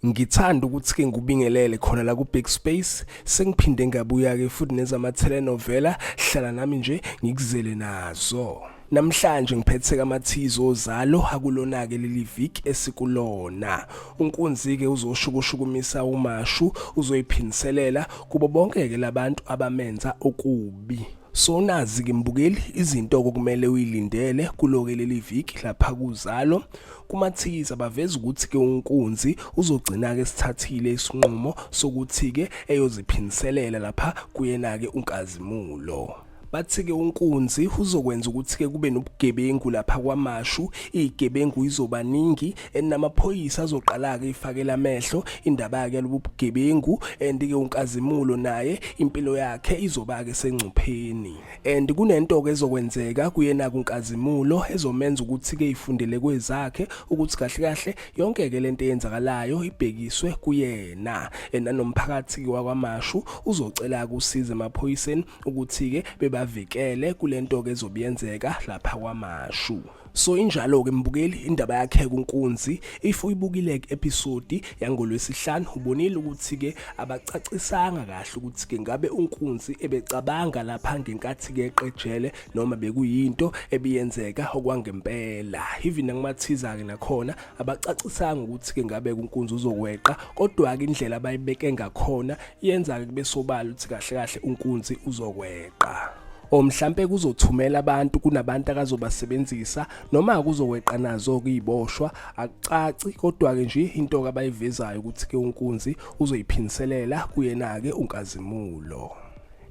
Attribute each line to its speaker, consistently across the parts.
Speaker 1: Ngithanda ukuthi-ke ngubingelele khona la ku-Big Space. Sengiphinde ngabuya-ke futhi nezama-telenovela, hlala nami nje ngikuzele nazo. Namhlanje ngiphethe amathizo ozalo akulona-ke leli viki esikulona. Unkunzi-ke uzoshukushukumisa uMashu, uzoyiphiniselela kubo bonke-ke labantu abamenza okubi. So nazi-ke mbukeli izinto okumele uyilindele kulo-ke leli viki lapha kuzalo. Kumathiza baveza ukuthi-ke unkunzi uzogcina-ke sithathile isinqumo sokuthi-ke eyoziphiniselela lapha kuyena-ke uNkazimulo. Bathi-ke unkunzi uzokwenza ukuthi-ke kube nobugebengu lapha kwaMashu, izigebengu izobaningi namaphoyisa azoqala-ke ifakela amehlo indaba-ke yalobu bugebengu, and-ke uNkazimulo naye impilo yakhe izoba-ke sengcupheni. And kunento-ke ezokwenzeka kuyena kuNkazimulo ezomenza ukuthi-ke ifundele kwezakhe ukuthi kahle kahle yonke-ke lento eyenzakalayo ibhekiswe kuyena. Nanomphakathi wakwaMashu uzocela-ke usiza emaphoyiseni ukuthi-ke bavikele kulento-ke ezobiyenzeka lapha kwaMashu. So injalo-ke mbukeli indaba yakhe kunkunzi. If uyibukile episode yangoLwesihlanu ubonile ukuthi-ke abacacisanga kahle ukuthi-ke ngabe unkunzi ebecabanga lapha ngenkathi-ke eqejele noma bekuyinto ebiyenzeka okwangempela. Even nakumathiza-ke nakhona abacacisanga ukuthi-ke ngabe unkunzi uzokweqa, kodwa-ke indlela abayibeke ngakhona yenza-ke kube sobala ukuthi kahle kahle unkunzi uzokweqa. Mhlambe kuzothumela abantu kunabantu akazobasebenzisa noma kuzoweqa nazo kuyiboshwa akucaci, kodwa-ke nje into abayivezayo ukuthi-ke unkunzi uzoyiphiniselela kuyena-ke uNkazimulo.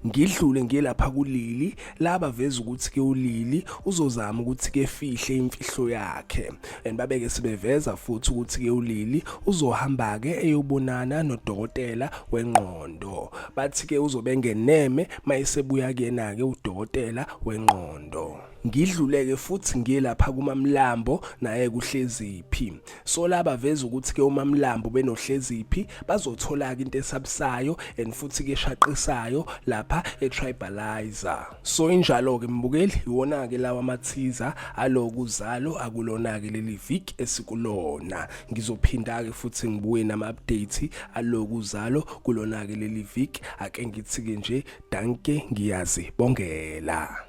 Speaker 1: Ngidlule ngiye lapha kuLili, laba veza ukuthi-ke uLili uzozama ukuthi-ke efihle imfihlo yakhe, and babeke sebeveza futhi ukuthi-ke uLili uzohamba-ke eyobonana nodokotela wengqondo. Bathi-ke uzobe engeneme mayesebuya kuyena-ke udokotela wengqondo. Ngidluleke futhi ngiye lapha kuMamlambo naye kuHleziphi. So laba veza ukuthi-ke uMamlambo benoHleziphi bazothola-ke into esabisayo and futhi-ke eshaqisayo lapha eTribalizer. So injalo-ke mbukeli iwona-ke lawa amathiza alokuzalo akulona-ke leli viki esikulona. Ngizophinda-ke futhi ngibuye nama-update alokuzalo kulona-ke leli viki. Ake ngithi-ke nje danke ngiyazibongela.